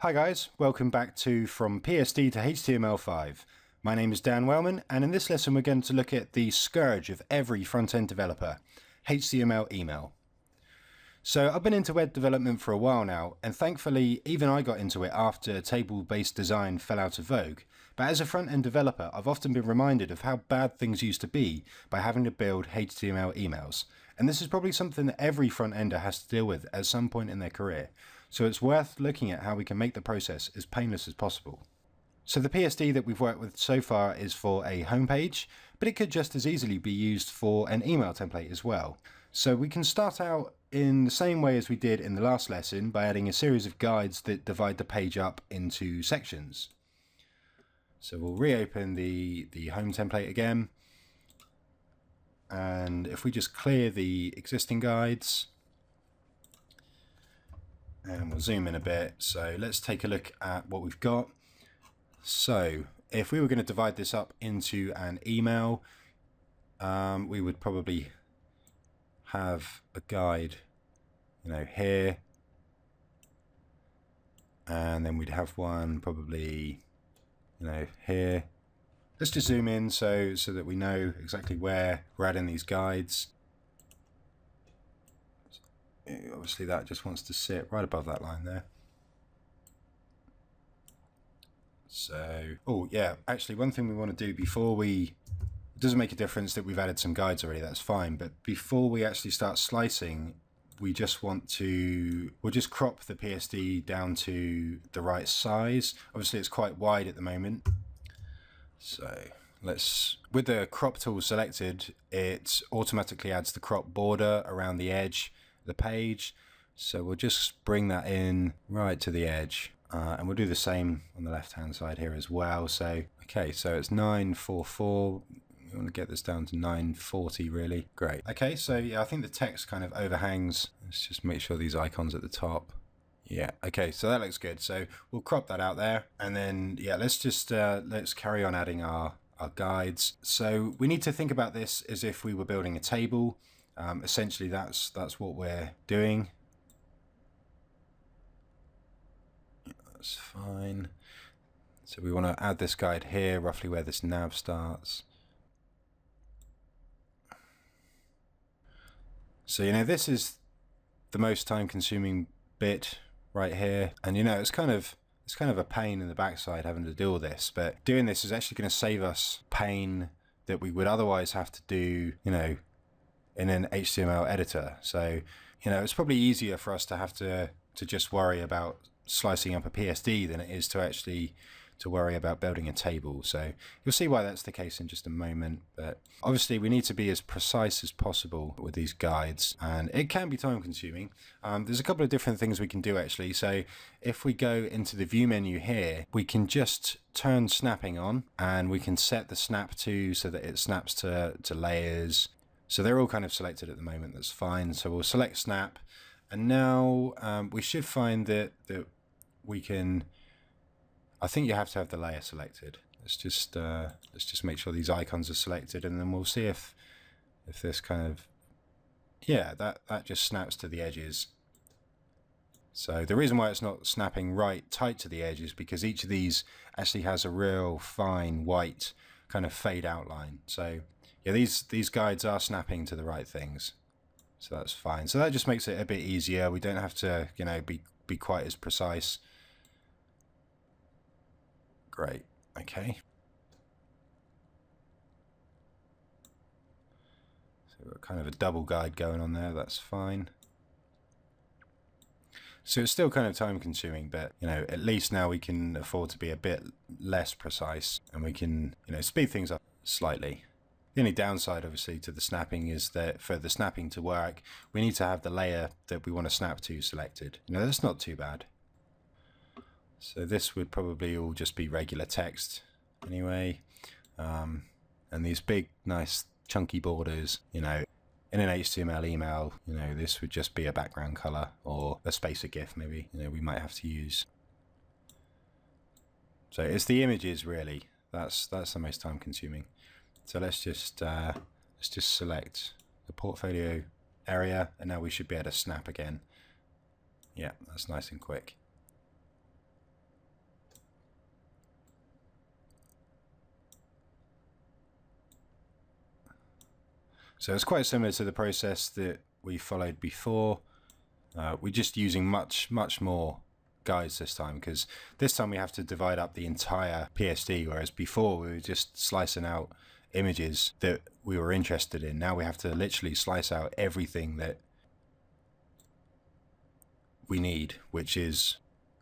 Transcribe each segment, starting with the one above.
Hi guys, welcome back to From PSD to HTML5. My name is Dan Wellman, and in this lesson we're going to look at the scourge of every front-end developer, HTML email. So I've been into web development for a while now, and thankfully even I got into it after table-based design fell out of vogue. But as a front-end developer, I've often been reminded of how bad things used to be by having to build HTML emails. And this is probably something that every front-ender has to deal with at some point in their career. So it's worth looking at how we can make the process as painless as possible. So the PSD that we've worked with so far is for a homepage, but it could just as easily be used for an email template as well. So we can start out in the same way as we did in the last lesson by adding a series of guides that divide the page up into sections. So we'll reopen the home template again. And if we just clear the existing guides, and we'll zoom in a bit. So let's take a look at what we've got. So if we were going to divide this up into an email, we would probably have a guide, here, and then we'd have one probably, here. Let's just zoom in so that we know exactly where we're adding these guides. Obviously that just wants to sit right above that line there. So, oh yeah, actually one thing we want to do before it doesn't make a difference that we've added some guides already, that's fine, but before we actually start slicing, we'll just crop the PSD down to the right size. Obviously it's quite wide at the moment. So with the crop tool selected, it automatically adds the crop border around the edge of the page. So we'll just bring that in right to the edge. And we'll do the same on the left hand side here as well. So, okay, so it's 944. We want to get this down to 940 really. Great. Okay, so yeah, I think the text kind of overhangs. Let's just make sure these icons at the top. Yeah, okay, so that looks good. So we'll crop that out there, and then yeah, let's carry on adding our guides. So we need to think about this as if we were building a table. Essentially that's what we're doing. Yeah, that's fine. So we want to add this guide here, roughly where this nav starts. So this is the most time consuming bit right here, and it's kind of a pain in the backside having to deal with this, but doing this is actually going to save us pain that we would otherwise have to do in an HTML editor. So it's probably easier for us to have to just worry about slicing up a PSD than it is to actually worry about building a table. So you'll see why that's the case in just a moment, but obviously we need to be as precise as possible with these guides, and it can be time consuming. There's a couple of different things we can do actually. So if we go into the view menu here, we can just turn snapping on, and we can set the snap to so that it snaps to layers. So they're all kind of selected at the moment, that's fine. So we'll select snap, and now we should find that we can, I think you have to have the layer selected. Let's just make sure these icons are selected, and then we'll see if this kind of, yeah, that just snaps to the edges. So the reason why it's not snapping right tight to the edge is because each of these actually has a real fine white kind of fade outline. So yeah, these guides are snapping to the right things, so that's fine. So that just makes it a bit easier. We don't have to be quite as precise. Great. Okay. So we've got kind of a double guide going on there. That's fine. So it's still kind of time consuming, but at least now we can afford to be a bit less precise, and we can speed things up slightly. The only downside obviously to the snapping is that for the snapping to work, we need to have the layer that we want to snap to selected. That's not too bad. So this would probably all just be regular text anyway. And these big, nice, chunky borders, in an HTML email, this would just be a background color or a spacer GIF maybe, we might have to use. So it's the images really, that's the most time consuming. So let's just select the portfolio area, and now we should be able to snap again. Yeah, that's nice and quick. So it's quite similar to the process that we followed before. We're just using much more guides this time, because this time we have to divide up the entire PSD, whereas before we were just slicing out images that we were interested in. Now we have to literally slice out everything that we need, which is,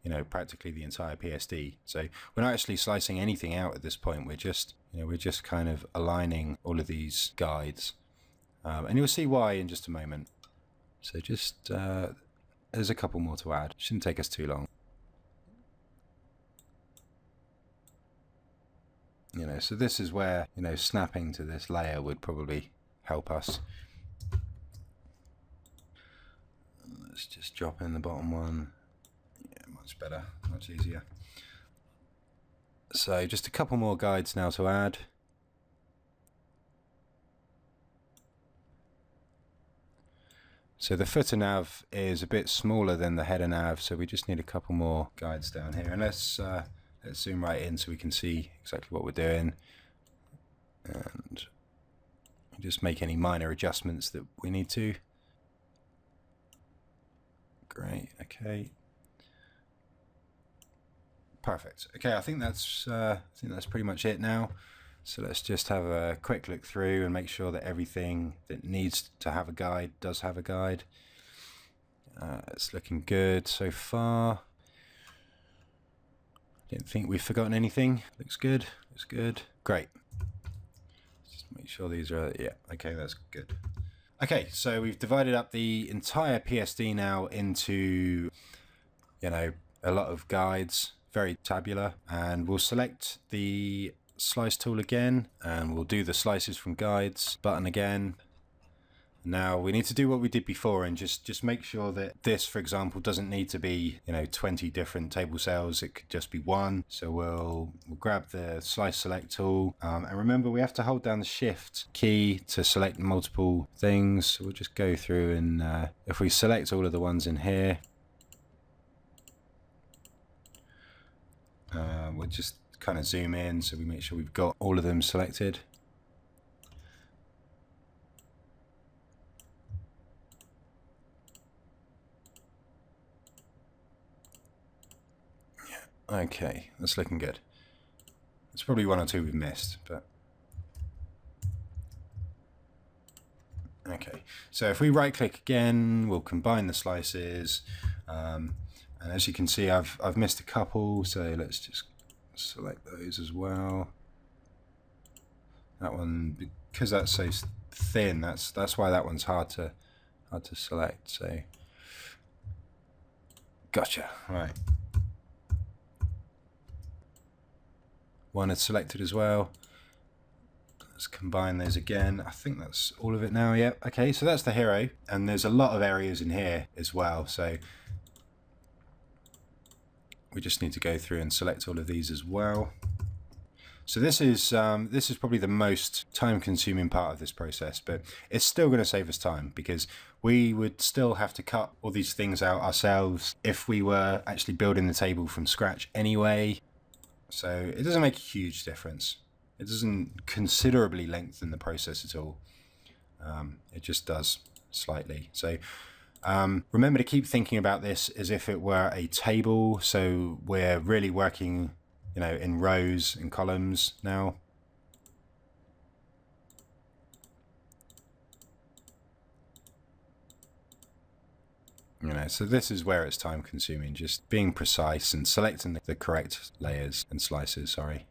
you know, practically the entire PSD. So we're not actually slicing anything out at this point. We're just, you know, we're just kind of aligning all of these guides, and you'll see why in just a moment. So just there's a couple more to add. Shouldn't take us too long. You know, so this is where, you know, snapping to this layer would probably help us. Let's just drop in the bottom one. Yeah, much better, much easier. So just a couple more guides now to add. So the footer nav is a bit smaller than the header nav, so we just need a couple more guides down here. And let's zoom right in so we can see exactly what we're doing, and just make any minor adjustments that we need to. Great. Okay. Perfect. Okay, I think that's pretty much it now. So let's just have a quick look through and make sure that everything that needs to have a guide does have a guide. It's looking good so far. Don't think we've forgotten anything. Looks good. Looks good. Great. Just make sure these are, yeah, okay, that's good. Okay, so we've divided up the entire PSD now into, you know, a lot of guides, very tabular, and we'll select the slice tool again, and we'll do the slices from guides button again. Now we need to do what we did before and just make sure that this, for example, doesn't need to be, you know, 20 different table cells. It could just be one. So we'll grab the slice select tool, and remember we have to hold down the shift key to select multiple things. So we'll just go through, and if we select all of the ones in here, we'll just kind of zoom in so we make sure we've got all of them selected. Okay, that's looking good. There's probably one or two we've missed, but okay. So if we right click again, we'll combine the slices, and as you can see, I've missed a couple, so let's just select those as well. That one, because that's so thin, that's why that one's hard to select. So gotcha. Right. One is selected as well. Let's combine those again. I think that's all of it now. Yep. Okay, so that's the hero, and there's a lot of areas in here as well. So we just need to go through and select all of these as well. So this is probably the most time-consuming part of this process, but it's still going to save us time, because we would still have to cut all these things out ourselves if we were actually building the table from scratch anyway. So it doesn't make a huge difference. It doesn't considerably lengthen the process at all. It just does slightly. So remember to keep thinking about this as if it were a table. So we're really working, you know, in rows and columns now. You know, so this is where it's time consuming, just being precise and selecting the correct layers and slices, sorry.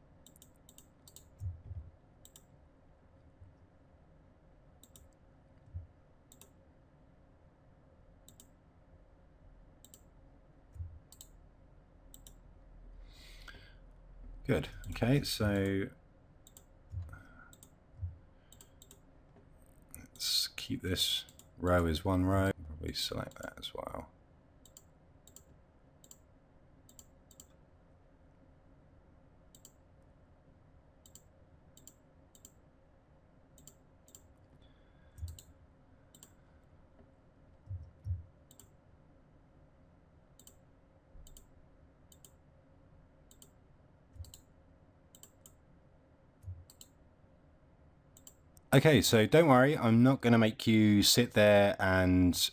Good. Okay, so let's keep this row as one row. Probably select that as well. Okay, so don't worry, I'm not going to make you sit there and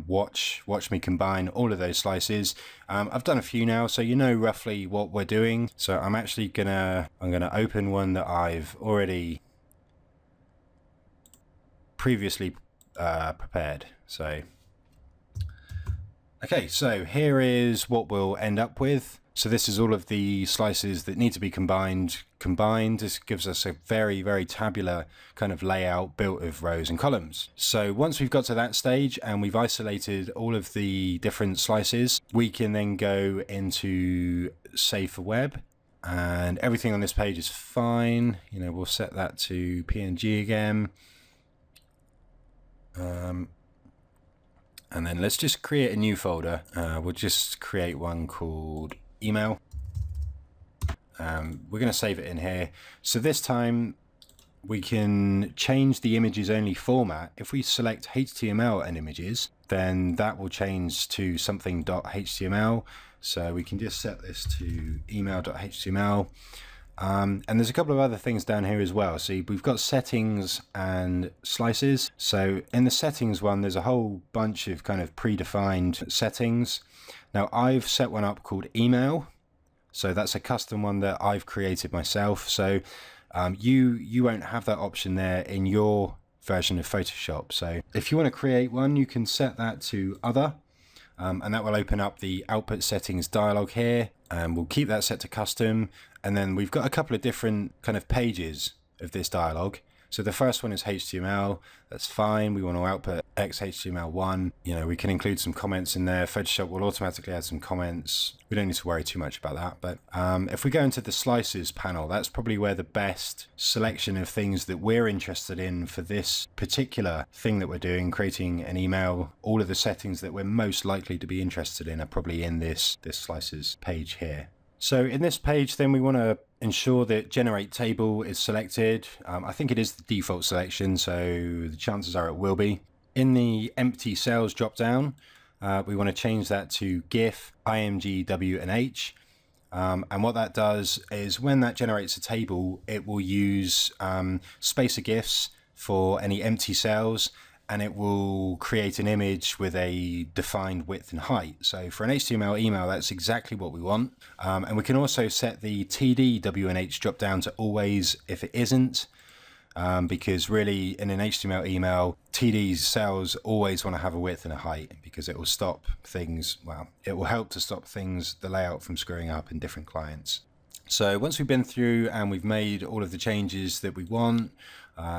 watch me combine all of those slices. I've done a few now, so you know roughly what we're doing. So I'm actually gonna open one that I've already previously prepared. So okay, so here is what we'll end up with. So this is all of the slices that need to be combined. This gives us a very, very tabular kind of layout built of rows and columns. So once we've got to that stage and we've isolated all of the different slices, we can then go into Save for Web. And everything on this page is fine. You know, we'll set that to PNG again. And then let's just create a new folder. We'll just create one called email. We're going to save it in here. So this time we can change the images only format. If we select HTML and images, then that will change to something.html. So we can just set this to email.html. And there's a couple of other things down here as well. See, we've got settings and slices. So in the settings one, there's a whole bunch of kind of predefined settings. Now I've set one up called email. So that's a custom one that I've created myself. So you won't have that option there in your version of Photoshop. So if you want to create one, you can set that to other. And that will open up the output settings dialog here, and we'll keep that set to custom. And then we've got a couple of different kind of pages of this dialog. So the first one is HTML. That's fine. We want to output XHTML1. You know, we can include some comments in there. Photoshop will automatically add some comments. We don't need to worry too much about that. But if we go into the slices panel, that's probably where the best selection of things that we're interested in for this particular thing that we're doing, creating an email. All of the settings that we're most likely to be interested in are probably in this slices page here. So in this page, then we want to ensure that generate table is selected. I think it is the default selection, so the chances are it will be. In the empty cells drop down, we want to change that to GIF, IMG, W, and H. And what that does is when that generates a table, it will use spacer GIFs for any empty cells, and it will create an image with a defined width and height. So for an HTML email, that's exactly what we want. And we can also set the TD, W, and H drop down to always if it isn't, because really in an HTML email, TD cells always want to have a width and a height because it will stop things, well, it will help to stop things, the layout from screwing up in different clients. So once we've been through and we've made all of the changes that we want,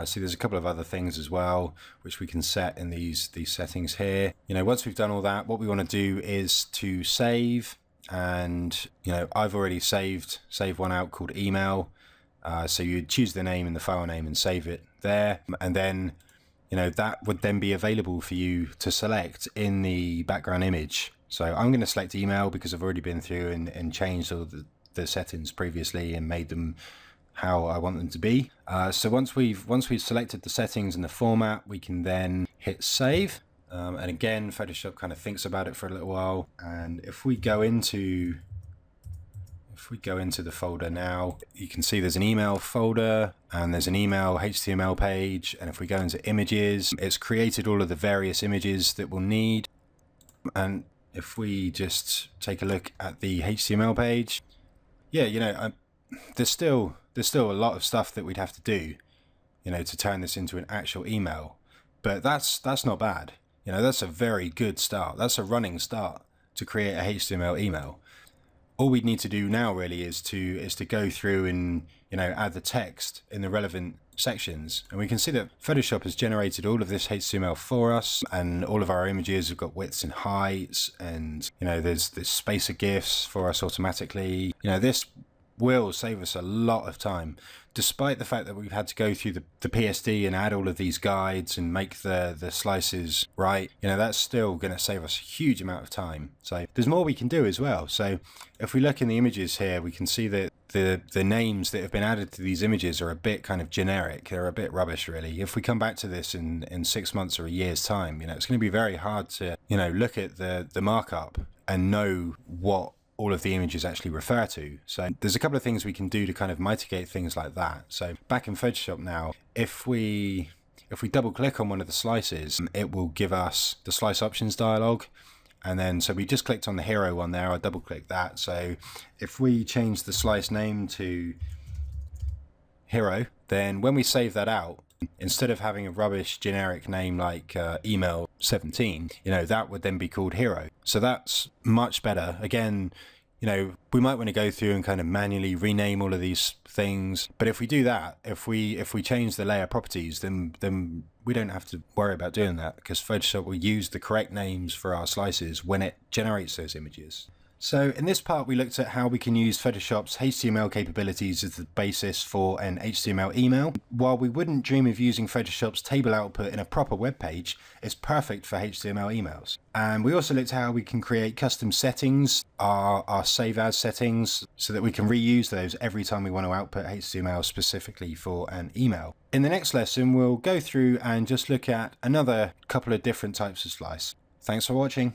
see there's a couple of other things as well which we can set in these settings here. You know, once we've done all that, what we want to do is to save, and you know, I've already saved one out called email. So you choose the name and the file name and save it there, and then you know that would then be available for you to select in the background image. So I'm going to select email because I've already been through and changed all the settings previously and made them how I want them to be. So once we've selected the settings and the format, we can then hit save. And again, Photoshop kind of thinks about it for a little while. And if we go into the folder now, you can see there's an email folder and there's an email HTML page. And if we go into images, it's created all of the various images that we'll need. And if we just take a look at the HTML page, yeah, you know, there's still a lot of stuff that we'd have to do, you know, to turn this into an actual email. But that's not bad. You know, that's a very good start. That's a running start to create a HTML email. All we need to do now really is to go through and, you know, add the text in the relevant sections. And we can see that Photoshop has generated all of this HTML for us, and all of our images have got widths and heights, and you know, there's spacer GIFs for us automatically. You know, this will save us a lot of time, despite the fact that we've had to go through the PSD and add all of these guides and make the slices right. You know, that's still going to save us a huge amount of time. So there's more we can do as well. So if we look in the images here, we can see that the names that have been added to these images are a bit kind of generic. They're a bit rubbish, really. If we come back to this in 6 months or a year's time, you know, it's going to be very hard to, you know, look at the markup and know what all of the images actually refer to. So there's a couple of things we can do to kind of mitigate things like that. So back in Photoshop now, if we double click on one of the slices, it will give us the slice options dialog. And then, so we just clicked on the hero one there, I'll double click that. So if we change the slice name to hero, then when we save that out, instead of having a rubbish generic name like email 17, that would then be called hero. So that's much better. Again, we might want to go through and kind of manually rename all of these things. But if we do that, if we change the layer properties, then we don't have to worry about doing that, because Photoshop will use the correct names for our slices when it generates those images. So in this part, we looked at how we can use Photoshop's HTML capabilities as the basis for an HTML email. While we wouldn't dream of using Photoshop's table output in a proper web page, it's perfect for HTML emails. And we also looked at how we can create custom settings, our save as settings, so that we can reuse those every time we want to output HTML specifically for an email. In the next lesson, we'll go through and just look at another couple of different types of slice. Thanks for watching.